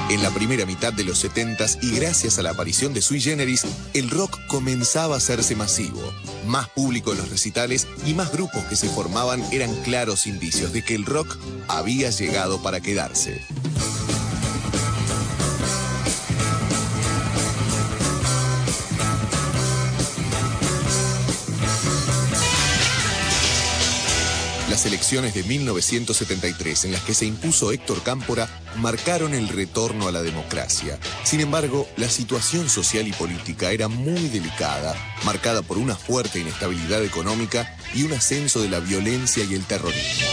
En la primera mitad de los 70s y gracias a la aparición de Sui Generis, el rock comenzaba a hacerse masivo. Más público en los recitales y más grupos que se formaban eran claros indicios de que el rock había llegado para quedarse. Las elecciones de 1973, en las que se impuso Héctor Cámpora, marcaron el retorno a la democracia. Sin embargo, la situación social y política era muy delicada, marcada por una fuerte inestabilidad económica y un ascenso de la violencia y el terrorismo.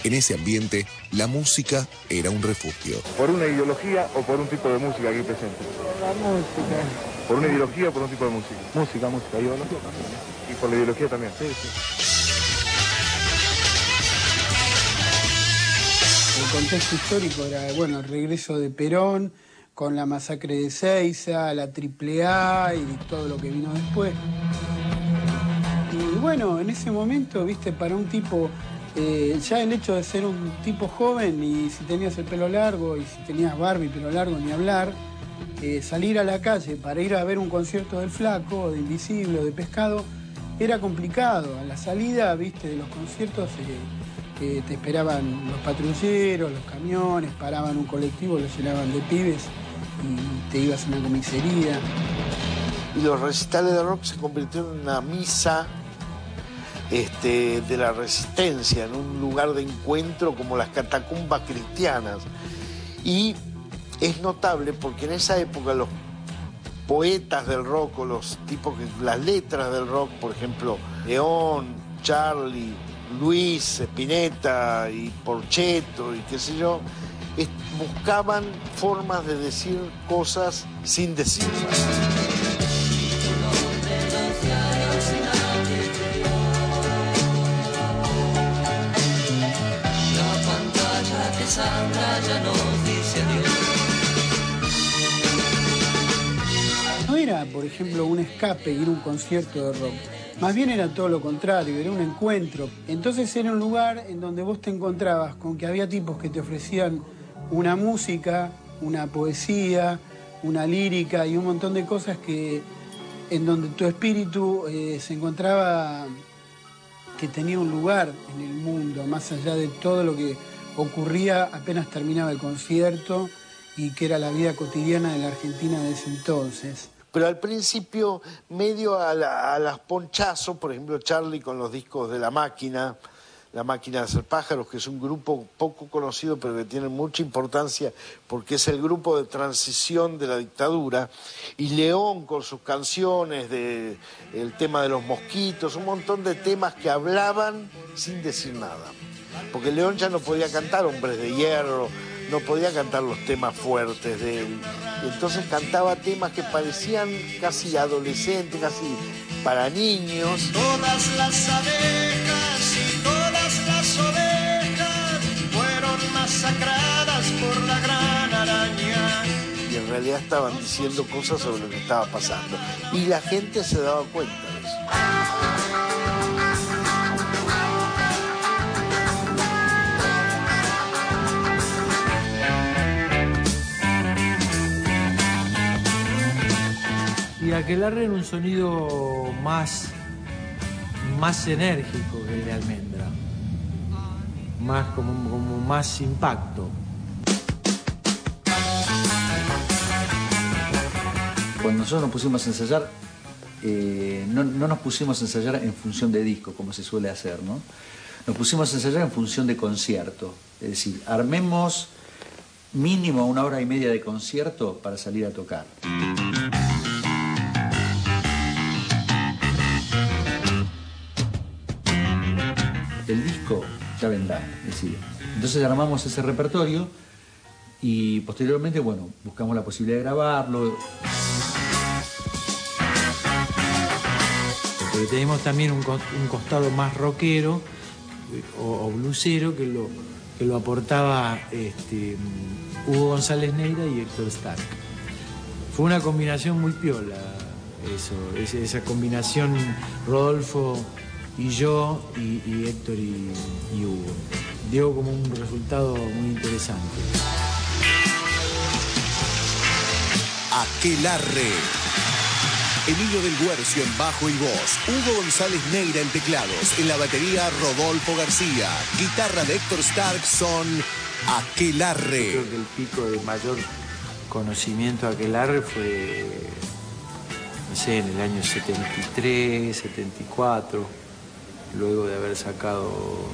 En ese ambiente, la música era un refugio. ¿Por una ideología o por un tipo de música aquí presente? Por la música. ¿Por una ideología o por un tipo de música? Música, ideología también. ¿Y por la ideología también? Sí, sí. El contexto histórico era, bueno, el regreso de Perón, con la masacre de Seiza, la AAA y todo lo que vino después. Y bueno, en ese momento, viste, para un tipo, ya el hecho de ser un tipo joven y si tenías el pelo largo y si tenías barba y pelo largo ni hablar, salir a la calle para ir a ver un concierto del Flaco, de Invisible o de Pescado, era complicado. A la salida, viste, de los conciertos te esperaban los patrulleros, los camiones, paraban un colectivo, lo llenaban de pibes y te ibas a una comisaría. Y los recitales de rock se convirtieron en una misa de la resistencia, en un lugar de encuentro como las catacumbas cristianas. Y es notable porque en esa época los poetas del rock o los tipos que las letras del rock, por ejemplo, León, Charlie, Luis, Spinetta y Porchetto y qué sé yo, buscaban formas de decir cosas sin decirlas. No era, por ejemplo, un escape ir a un concierto de rock. Más bien era todo lo contrario, era un encuentro. Entonces era un lugar en donde vos te encontrabas con que había tipos que te ofrecían una música, una poesía, una lírica y un montón de cosas en donde tu espíritu se encontraba que tenía un lugar en el mundo, más allá de todo lo que ocurría apenas terminaba el concierto y que era la vida cotidiana de la Argentina de ese entonces. Pero al principio, medio a las ponchazos, por ejemplo, Charlie con los discos de La Máquina de Hacer Pájaros, que es un grupo poco conocido, pero que tiene mucha importancia porque es el grupo de transición de la dictadura, y León con sus canciones, el tema de los mosquitos, un montón de temas que hablaban sin decir nada. Porque León ya no podía cantar Hombres de Hierro, no podía cantar los temas fuertes de él. Entonces cantaba temas que parecían casi adolescentes, casi para niños. Todas las abejas y todas las ovejas fueron masacradas por la gran araña. Y en realidad estaban diciendo cosas sobre lo que estaba pasando. Y la gente se daba cuenta de eso. Y Aquelarre era un sonido más enérgico que el de Almendra, como más impacto. Cuando nosotros nos pusimos a ensayar, no nos pusimos a ensayar en función de disco, como se suele hacer, ¿no? Nos pusimos a ensayar en función de concierto. Es decir, armemos mínimo 1 hora y media de concierto para salir a tocar. El disco ya vendrá, es decir, entonces armamos ese repertorio y posteriormente, bueno, buscamos la posibilidad de grabarlo. Porque tenemos también un costado más rockero o bluesero que lo aportaba Hugo González Neira y Héctor Stark. Fue una combinación muy piola, esa combinación Rodolfo y yo, y Héctor y Hugo. Dio como un resultado muy interesante. Aquelarre. Emilio del Guercio en bajo y voz, Hugo González Neira en teclados, en la batería Rodolfo García, guitarra de Héctor Stark, son Aquelarre. Creo que el pico de mayor conocimiento de Aquelarre fue, no sé, en el año 73, 74, luego de haber sacado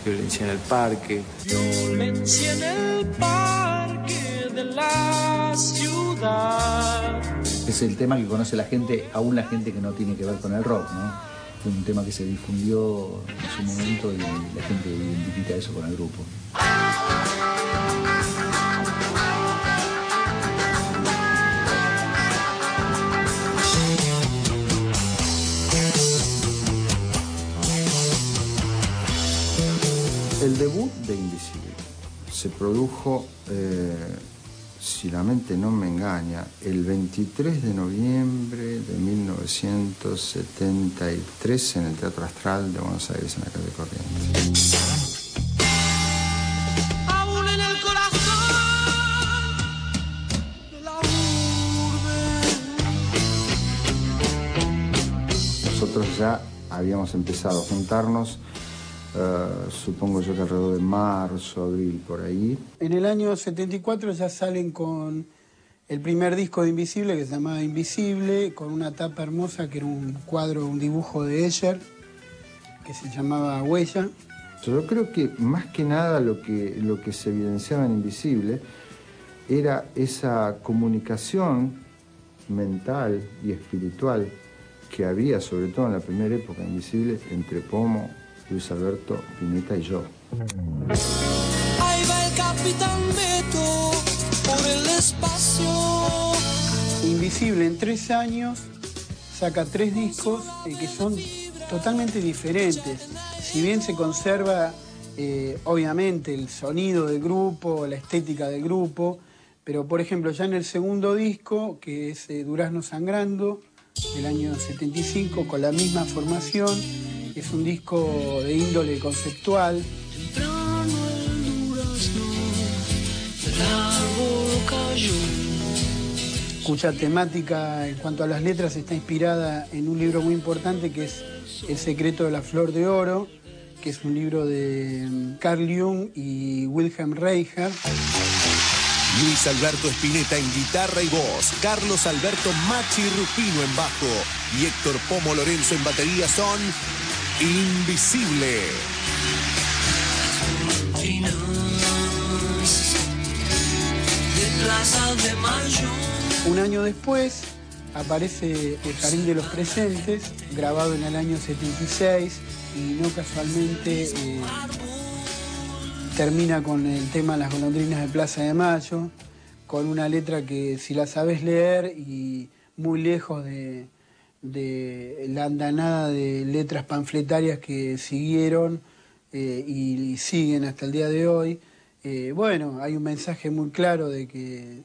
Violencia en el Parque. Violencia en el parque de la ciudad. Es el tema que conoce la gente, aún la gente que no tiene que ver con el rock, ¿no? Fue un tema que se difundió en su momento y la gente identifica eso con el grupo. El debut de Invisible se produjo, si la mente no me engaña, el 23 de noviembre de 1973 en el Teatro Astral de Buenos Aires, en la calle Corrientes. Aún en el corazón de la urbe. Nosotros ya habíamos empezado a juntarnos, supongo yo que alrededor de marzo, abril, por ahí. En el año 74 ya salen con el primer disco de Invisible, que se llamaba Invisible, con una tapa hermosa que era un cuadro, un dibujo de Escher, que se llamaba Huella. Yo creo que más que nada lo que se evidenciaba en Invisible era esa comunicación mental y espiritual que había, sobre todo en la primera época de Invisible, entre Pomo, Luis Alberto, Spinetta y yo. Ahí va el Capitán Beto por el espacio. Invisible en 3 años saca 3 discos que son totalmente diferentes. Si bien se conserva obviamente el sonido del grupo, la estética del grupo, pero por ejemplo ya en el segundo disco, que es Durazno Sangrando, del año 75, con la misma formación, es un disco de índole conceptual. Cuya temática en cuanto a las letras está inspirada en un libro muy importante que es El secreto de la flor de oro, que es un libro de Carl Jung y Wilhelm Reichert. Luis Alberto Spinetta en guitarra y voz, Carlos Alberto Machi Rufino en bajo y Héctor Pomo Lorenzo en batería son Invisible. Un año después aparece El Jardín de los Presentes, grabado en el año 76, y no casualmente termina con el tema Las golondrinas de Plaza de Mayo, con una letra que si la sabes leer y muy lejos de la andanada de letras panfletarias que siguieron y siguen hasta el día de hoy, bueno, hay un mensaje muy claro de que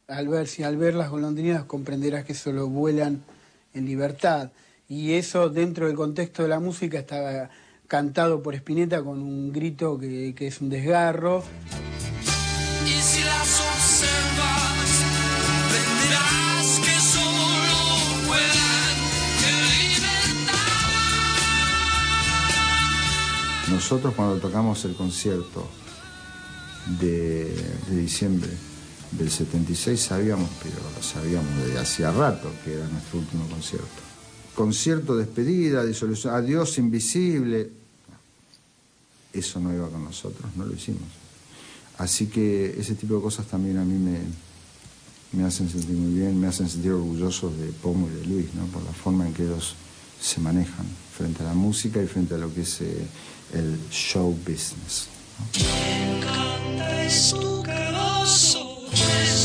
al ver las golondrinas comprenderás que solo vuelan en libertad. Y eso dentro del contexto de la música estaba cantado por Spinetta con un grito que es un desgarro. Y si las observas, aprenderás que solo vuelan en libertad. Nosotros cuando tocamos el concierto de diciembre del 76 sabíamos, pero lo sabíamos desde hacía rato que era nuestro último concierto. Concierto, despedida, disolución, adiós Invisible. Eso no iba con nosotros, no lo hicimos. Así que ese tipo de cosas también a mí me hacen sentir muy bien, me hacen sentir orgullosos de Pomo y de Luis, ¿no? Por la forma en que ellos se manejan frente a la música y frente a lo que es el show business, ¿no?